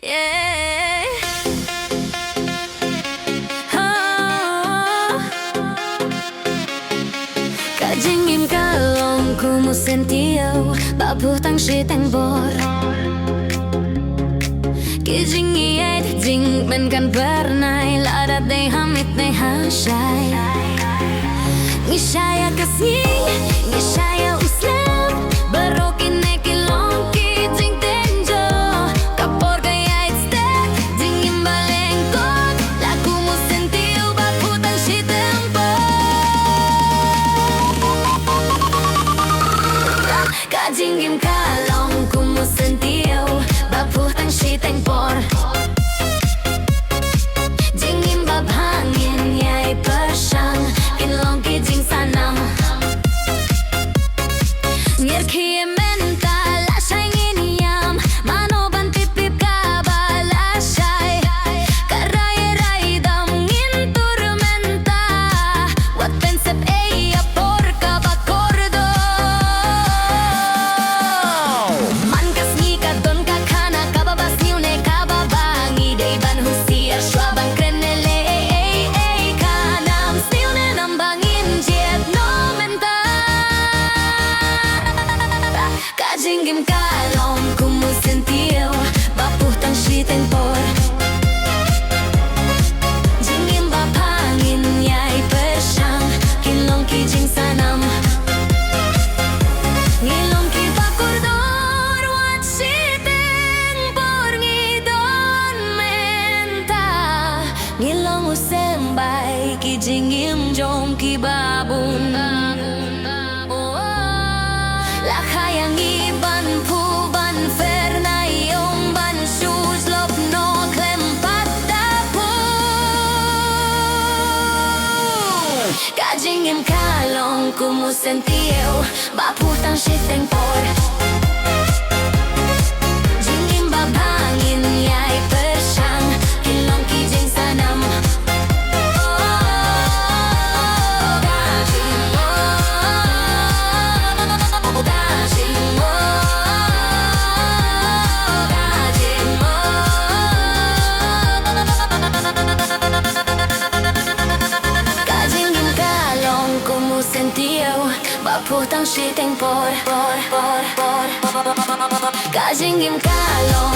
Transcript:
Yeah. Oh. Kajingin kalong kumusentiyo babutang shitang bor Kijingi ait jing men kan bernai lada day hamit day hashai Ngishaya kasni ngishaya uslam barokin nekilong kijing tenjo kapor kaya ait step jingin balengkot laku musentiyo babutang shitang bor Kajingin kalong kumusentiyo babutang shitang bor Jingin babhangin yay persyang kinlong kijing sanam Ngirkiye mental asyay nginiyam mano bantipip kabalasay Karay-ray dam ngin turmenta Wat pensep eya por kabakordo Mankas ngika don kakana kababas niune kababangi Day ban husia syabang krenele kanam Stilne nambangin jet no menta Kajingim kalong kumusentiyo babutang shitang por Jingim babhangin yay persyang kinlong kijing sanam Ngilong kibakordor wat shitang por ngidon menta Ngilong usembay kijingim jom kibabun Lakayang iban puban ferna yung ban shoes lop no klempat tapu Kajingim kalong kumusentiyo babutang shitang por Jingim babhangin yay persyang kinlong kijing sanam Kajingin kalong kumusentiyo babutang shitang por Kajingin kalong